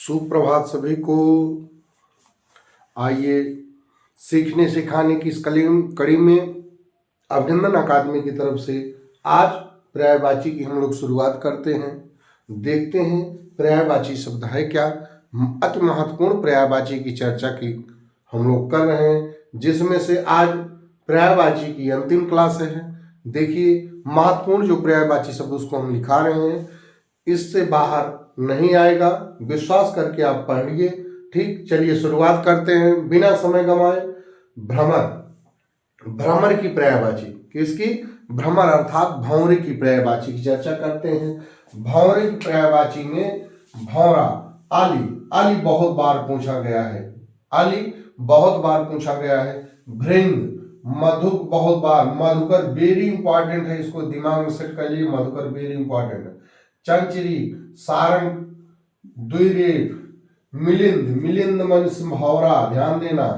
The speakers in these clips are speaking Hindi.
सुप्रभात सभी को। आइए सीखने सिखाने की इस कड़ी में अभिनंदन अकादमी की तरफ से आज पर्यायवाची की हम लोग शुरुआत करते हैं। देखते हैं पर्यायवाची शब्द है क्या। अति महत्वपूर्ण पर्यायवाची की चर्चा की हम लोग कर रहे हैं, जिसमें से आज पर्यायवाची की अंतिम क्लास है। देखिए, महत्वपूर्ण जो पर्यायवाची शब्द उसको हम लिखा रहे हैं, इससे बाहर नहीं आएगा, विश्वास करके आप पढ़िए। ठीक, चलिए शुरुआत करते हैं बिना समय गंवाए। भ्रमर, भ्रमर की पर्यायवाची, किसकी? भ्रमर अर्थात भंवरे की पर्यायवाची की चर्चा करते हैं। भंवरे की पर्यायवाची में भंवरा, आली, आली बहुत बार पूछा गया है, आली बहुत बार पूछा गया है। भृंग, मधुक बहुत बार, मधुकर वेरी इंपॉर्टेंट है, इसको दिमाग में सेट कर लिए, मधुकर वेरी इंपॉर्टेंट है। चंचरी, सारंग, द्विरेफ, मिलिंद, मिलिंद मंस भौरा, ध्यान देना।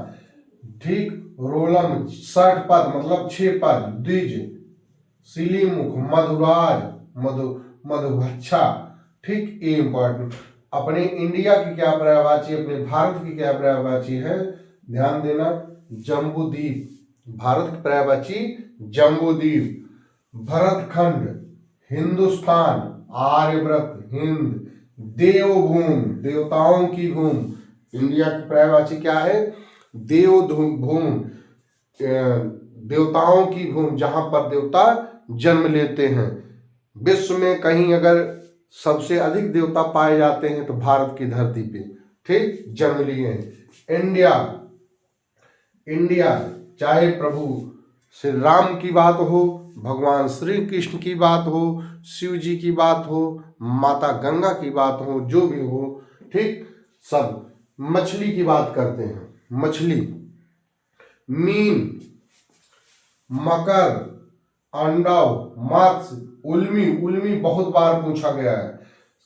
ठीक, रोलम, 60 पद मतलब 6 पद। द्विज, सिलीमुख, मधुराज, मधुभच्छा। ठीक, ये इंपॉर्टेंट। अपने इंडिया की क्या पर्यायवाची, अपने भारत की क्या पर्यायवाची है, ध्यान देना। जम्बूद्वीप, भारत की पर्यायवाची जम्बूद्वीप। भरतखंड, हिंदुस्तान, आर्यव्रत, हिंद। देवभूमि, देवताओं की भूमि, इंडिया की पर्यायवाची क्या है? देवभूमि, देवताओं की भूमि, जहां पर देवता जन्म लेते हैं। विश्व में कहीं अगर सबसे अधिक देवता पाए जाते हैं तो भारत की धरती पे, ठीक, जन्म लिए हैं। इंडिया, इंडिया चाहे प्रभु श्री राम की बात हो, भगवान श्री कृष्ण की बात हो, शिव जी की बात हो, माता गंगा की बात हो, जो भी हो, ठीक, सब। मछली की बात करते हैं, मछली। मीन, मकर, अंडव, मत्स्य, उल्मी, उल्मी बहुत बार पूछा गया है।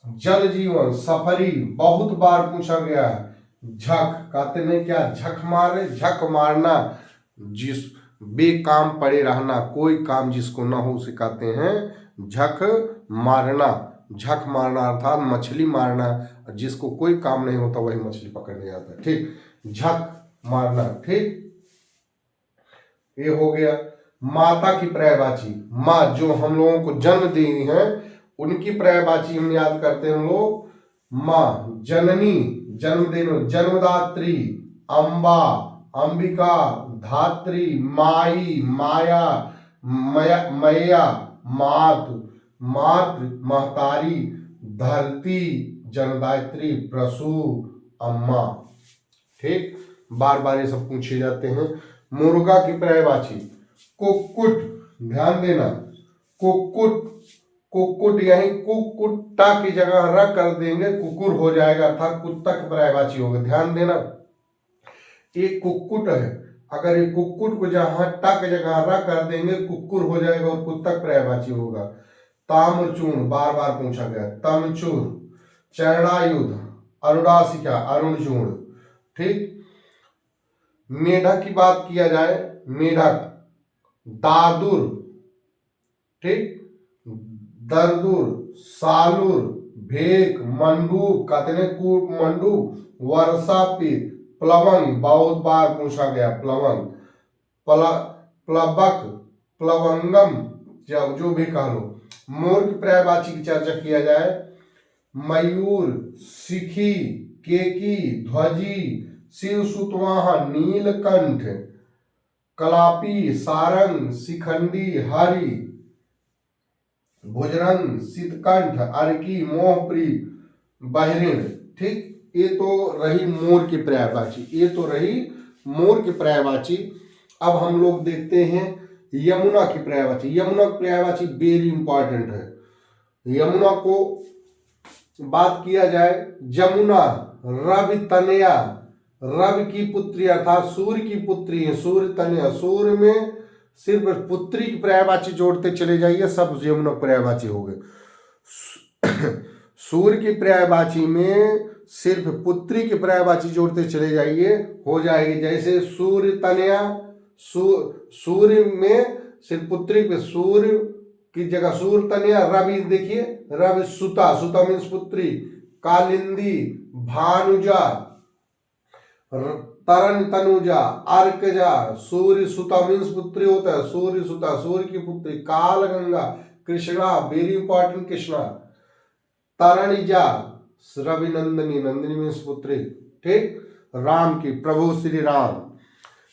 जल जीवन, सफरी बहुत बार पूछा गया है। झक, कहते नहीं क्या, झक मारे, झक मारना, जिस बेकाम पड़े रहना, कोई काम जिसको ना हो उसे कहते हैं झक मारना। झक मारना अर्थात मछली मारना, जिसको कोई काम नहीं होता वही मछली पकड़ने जाता है। ठीक, झक मारना। ठीक, ये हो गया। माता की पर्यायवाची, माँ जो हम लोगों को जन्म दी है उनकी पर्यायवाची हम याद करते हैं हम लोग। माँ, जननी, जन्म देने, जन्मदात्री। अम्बा, अंबिका, धात्री, माई, माया, मैया, मातु, मातृ, महतारी, धरती, जन्मदात्री, प्रसू, अम्मा। ठीक, बार बार ये सब पूछे जाते हैं। मुर्गा की पर्यायवाची कुक्कुट, ध्यान देना। कुक्कुट, कुक्कुट यही कुक्कुटा की जगह र कर देंगे, कुकुर हो जाएगा, अर्थात कुत्ता की पर्यायवाची होगा, ध्यान देना। एक कुक्कुट है, अगर ये कुक्कुट को जहां टा की जगह र कर देंगे कुकुर हो जाएगा और कुत्ता की पर्यायवाची होगा। ताम्रचूर्ण, बार बार पूछा गया। तमचूर, चरणायुध, अरुणासिका, अरुणचूर्ण। ठीक, मेढक की बात किया जाए, मेढक, दादुर, ठीक, दरदुर, सालुर, भेक, मंडूक, कहते हैं कूट, मंडूक, वर्षापीत, प्लवंग, बहुत बार पूछा गया, प्लवंग, प्लबक, प्लवंगम, जो भी कह लो। मोर की पर्यायवाची की चर्चा किया जाए, मयूर, सिखी, केकी, ध्वजी, शिव सुतवाहन, नीलकंठ, कलापी, सारंग, शिखंडी, हरि, भुजरंग, शीतकंठ, अर्की, मोहप्री, बहरीण। ठीक, ये तो रही मोर की पर्यायवाची, ये तो रही मोर की पर्यायवाची। अब हम लोग देखते हैं यमुना की पर्यायवाची। यमुना की पर्यायवाची वेरी इंपॉर्टेंट है। यमुना को बात किया जाए, जमुना, रवि तनया, रवि की पुत्री अर्थात सूर्य की पुत्री है, सूर्य तनया। सूर्य में सिर्फ पुत्री की पर्यायवाची जोड़ते चले जाइए, सब यमुना पर्यायवाची हो गए। सूर्य की पर्यायवाची में सिर्फ पुत्री की पर्यायवाची जोड़ते चले जाइए, हो जाएगी। जैसे सूर्य तनया, सूर्य में सिर्फ पुत्री पे, सूर्य की जगह सूर्य तनया। रवि, देखिए रवि सुता, सुता मीन्स पुत्री, कालिंदी, भानुजा, तरन तनुजा, अर्कजा, सूर्य सुता मीन्स पुत्री होता है, सूर्य सुता सूर्य की पुत्री, काल गंगा, कृष्णा वेरी इंपॉर्टेंट कृष्णा, तरणिजा रविनंदनी, नंदिनी मीन्स पुत्री, ठीक। राम की, प्रभु श्री राम,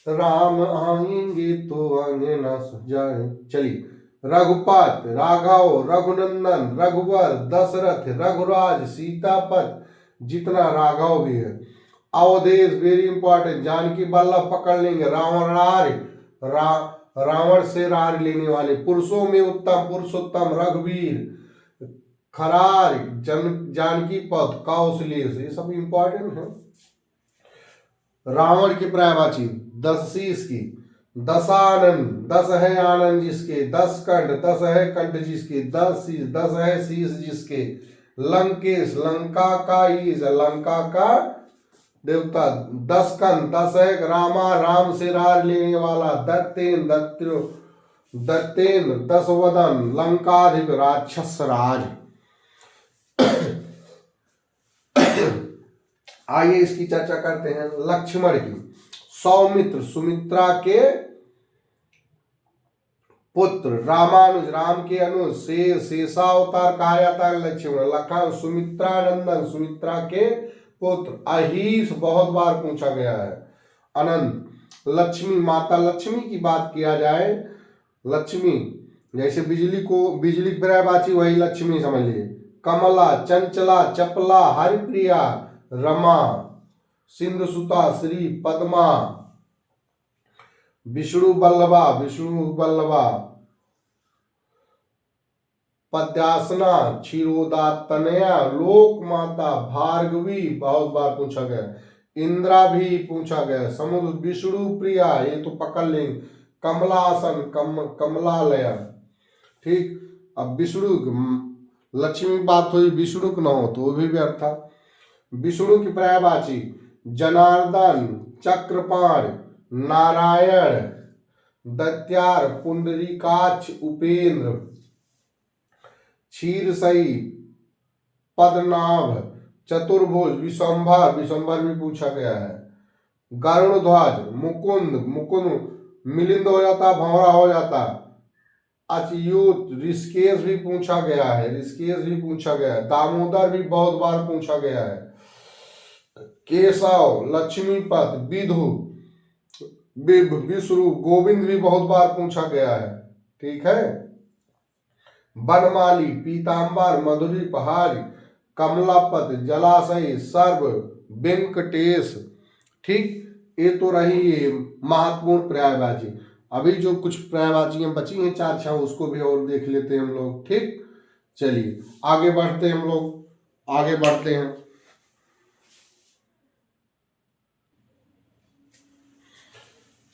राम आएंगे तो अंगना सजाए। चलिए, रघुपत, राघव, रघुनंदन, रघुवर, दशरथ, रघुराज, सीतापत, जितना राघव भी है। अवधेश वेरी इंपॉर्टेंट, जानकी वल्लभ पकड़ लेंगे। रावणार्य, रावण से रार लेने वाले। पुरुषों में उत्तम, पुरुषोत्तम, रघुवीर, खरार, जानकी पथ, कौशलेश, ये सब इंपॉर्टेंट है। रावण की पर्यायवाची, 10 शीश की, दशानन, 10 है आनंद जिसके, 10 कंठ, 10 है कंठ जिसके, 10 शीश, 10 है शीश जिसके। लंकेश, लंका का ईश, लंका का देवता। 10 कंठ, 10 है रामा, राम से रार लेने वाला। दत्तेन, दत्तेन, 10 वदन, लंकाधिप, राक्षस राज। आइए इसकी चर्चा करते हैं। लक्ष्मण की, सौमित्र, सुमित्रा के पुत्र। रामानुज, राम के अनुज। शेषावतार कहा जाता है लक्ष्मण। लखन, सुमित्रा नंदन, सुमित्रा के पुत्र। अहीस बहुत बार पूछा गया है। अनंत, लक्ष्मी, माता लक्ष्मी की बात किया जाए, लक्ष्मी जैसे बिजली को, बिजली की पर्यायवाची वही लक्ष्मी समझ लीजिए। कमला, चंचला, चपला, हरिप्रिया, रमा, सिंधुसुता, श्री, पद्मा, विष्णु बल्लभा, विष्णु बल्लभा, पद्यासना, क्षीरोदातनया, लोक माता, भार्गवी बहुत बार पूछा गया। इंद्रा भी पूछा गया। समुद्र, विष्णु प्रिया, ये तो पकड़ लेंगे। कमलासन, कमलालया, ठीक। अब विष्णु, लक्ष्मी की बात हुई, विष्णु न हो तो वो भी व्यर्थ था। विष्णु की पर्यायवाची, जनार्दन, चक्रपाण, नारायण, दैत्यार, पुंडरीकाक्ष, उपेंद्र, क्षीरसई, पद्मनाभ, चतुर्भुज, विशंभर, विशंभर भी पूछा गया है। गरुड़ध्वज, मुकुंद, मुकुंद मिलिंद हो जाता, भंवरा हो जाता। अच्युत, ऋषिकेश भी पूछा गया है, ऋषिकेश भी पूछा गया है। दामोदर भी बहुत बार पूछा गया है। केशव, लक्ष्मीपत, विधु, विष्णु, गोविंद भी बहुत बार पूछा गया है, ठीक है। बनमाली, पीताम्बर, मधुरी, पहाड़ी, कमलापत, जलाशय, सर्व, वेंकटेश, ठीक। ये तो रही महत्वपूर्ण पर्यायवाची। अभी जो कुछ पर्यायवाचियां बची हैं 4-6, उसको भी और देख लेते हैं हम लोग, ठीक। चलिए आगे बढ़ते हैं, हम लोग आगे बढ़ते हैं।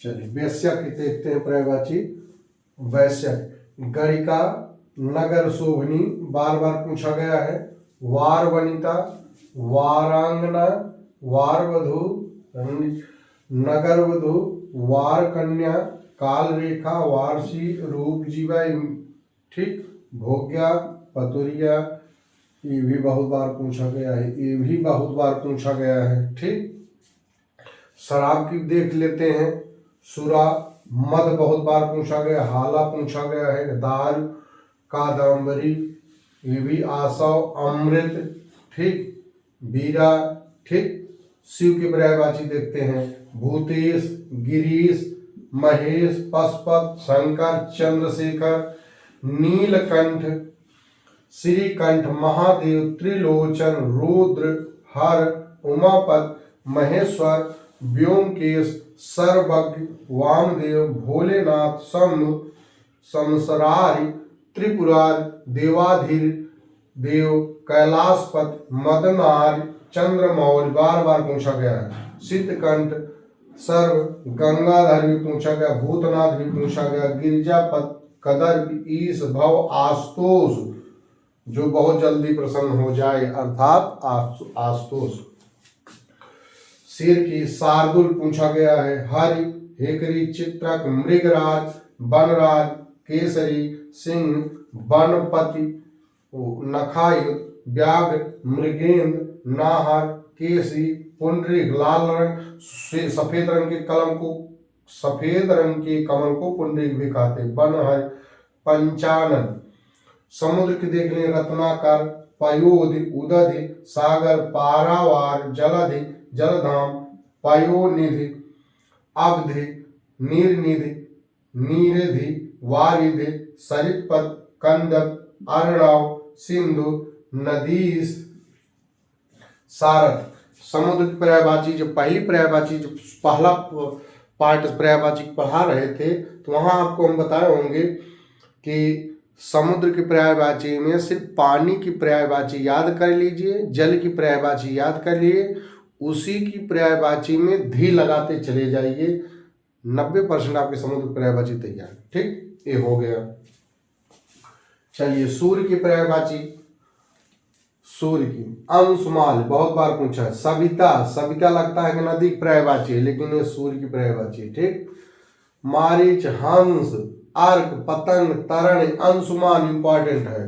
चलिए वैश्य की देखते हैं पर्यायवाची। वैश्य, गणिका, नगर शोभनी बार बार पूछा गया है। वार वनिता, वारांगना, वारवधु, नगर वधु, वार कन्या, काल रेखा, वारसी, रूप जीवा, ठीक। भोग्या, पतुरिया, ये भी बहुत बार पूछा गया है, ये भी बहुत बार पूछा गया है, ठीक। शराब की देख लेते हैं। सुरा, मद बहुत बार पूछा गया, हाला पूछा गया है। दाल, कादम्बरी, ये भी आसव, अमृत, ठीक। बीरा, ठीक। शिव की पर्यायवाची देखते हैं। भूतेश, गिरीश, महेश, पशुपत, शंकर, चंद्रशेखर, नीलकंठ, श्रीकंठ, महादेव, त्रिलोचन, रुद्र, हर, उमापत, महेश्वर, व्योमकेश, सर्वज्ञ, वामदेव, भोलेनाथ, शंभु, संसरारी, त्रिपुरारी, देवाधीर देव, कैलाशपत, मदनार, चंद्रमौल बार बार पूछा गया है। सिद्धकंठ, सर्व, गंगाधर भी पूछा गया। भूतनाथ भी पूछा गया। गिरिजापत, कदर, ईश, भव, आस्तोष, जो बहुत जल्दी प्रसन्न हो जाए, अर्थात आस्तोष। शेर की शार्दुल पूछा गया है। हरि, हेकरी, चित्रक, मृगराज, बनराज, केसरी, सिंह, बनपति, नखायुत, व्याघ्र, मृगेंद्र, नाहर, केसरी, पुंडरीक। लाल रंग सफेद रंग के कमल को पुंडरीक भी कहते हैं। बनहर, पंचानन। समुद्र की देख लें, रत्नाकर, पयोधि, उदधि, सागर, पारावार, जलधि, जलधाम, पयोनिधि, अवधि, नीरनिधि, नीरधि, वारिधि, सरितपथ, कंदक, अर्णव, सिंधु, नदीस, सारथ। समुद्र की पर्यायवाची जो पहली पर्यायवाची जो पहला पार्ट पर्यायवाची पढ़ा रहे थे, तो वहां आपको हम बताए होंगे कि समुद्र की पर्यायवाची में सिर्फ पानी की पर्यायवाची याद कर लीजिए, जल की पर्यायवाची याद कर लिए, उसी की पर्यायवाची में धी लगाते चले जाइए। 90% आपके समुद्र पर्यायवाची तैयार। ठीक, ये हो गया। चलिए सूर्य की पर्यायवाची। सूर्य की अंशुमान बहुत बार पूछा है। सविता, सविता लगता है कि नदी की पर्यायवाची है, लेकिन ये सूर्य की पर्यायवाची है। ठीक, मारीच, हंस, अर्क, पतंग, तरण, अंशुमान इंपॉर्टेंट है।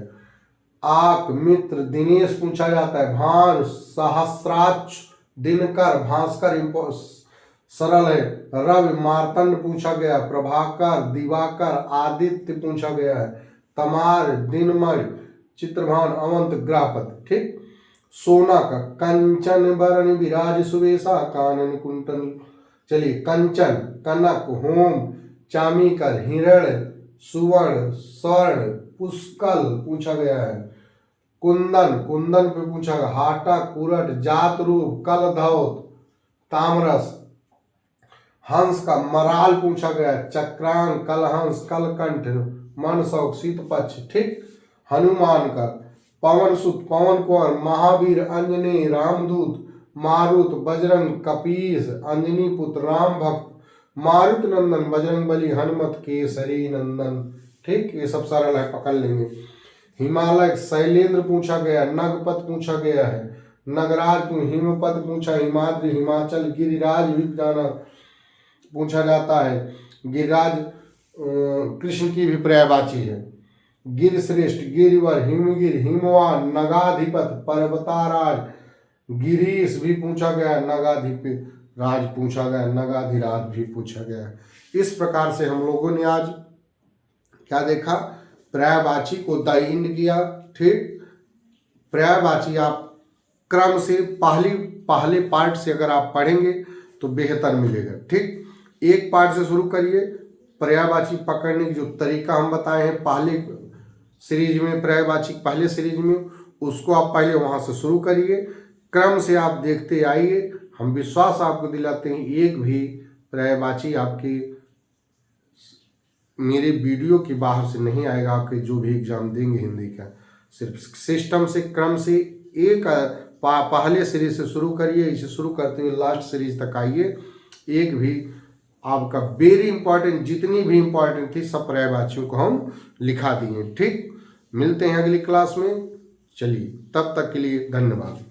आक, मित्र, दिनेश पूछा जाता है। भान, सहस्राक्ष, दिनकर, भास्कर सरल है। रवि, मार्तंड पूछा गया। प्रभाकर, दिवाकर, आदित्य पूछा गया है। तमार, दिनमय, चित्रभान, अवंत, ग्रहपति। ठीक, सोना का कंचन बरन विराज सुवेशा कानन कुंटल। चलिए कंचन, कनक, होम, चामीकर, हिरण, सुवर्ण, स्वर्ण, पुष्कल पूछा गया है। कुंदन, कुंदन पे पूछा गया। हाटा, कुरट, जात रूप, कलधौत, तामरस। हंस का मराल पूछा गया। चक्रांग, कलहंस, कलकंठ, मनसौक, शीतपक्ष। ठीक, हनुमान का पवन सुत, पवन कुंवर, महावीर, अंजनी, रामदूत, मारुत, बजरंग, कपीस, अंजनी पुत्र, राम भक्त, मारुत नंदन, बजरंग बली, हनुमत, केसरी नंदन। ठीक, ये सब सरल है, पकड़ लेंगे। हिमालय, शैलेंद्र पूछा गया। नगपत पूछा गया है। नगराज, हिमपत पूछा। हिमाद्री, हिमाचल, गिरिराज भी जाना पूछा जाता है। गिरिराज कृष्ण की भी पर्यायवाची है। गिर श्रेष्ठ, गिरिवर, हिमगिर, हिमवान, नगाधिपत, पर्वताराज, गिरीश भी पूछा गया। नगाधिपत राज पूछा गया, नगाधिराज भी पूछा गया। इस प्रकार से हम लोगों ने आज क्या देखा, पर्यायवाची को दायिंड किया। ठीक, पर्यायवाची आप क्रम से पहले पार्ट से अगर आप पढ़ेंगे तो बेहतर मिलेगा। ठीक, एक पार्ट से शुरू करिए। पर्यायवाची पकड़ने की जो तरीका हम बताए हैं पहले सीरीज में, पर्यायवाची पहले सीरीज में, उसको आप पहले वहां से शुरू करिए। क्रम से आप देखते आइए। हम विश्वास आपको दिलाते हैं एक भी पर्यायवाची आपकी मेरे वीडियो के बाहर से नहीं आएगा। आपके जो भी एग्जाम देंगे हिंदी का, सिर्फ सिस्टम से, क्रम से एक पहले सीरीज से शुरू करिए। इसे शुरू करते हुए लास्ट सीरीज तक आइए। एक भी आपका वेरी इंपॉर्टेंट, जितनी भी इंपॉर्टेंट थी सब पर्यायवाचियों को हम लिखा दिए। ठीक, मिलते हैं अगली क्लास में। चलिए, तब तक के लिए धन्यवाद।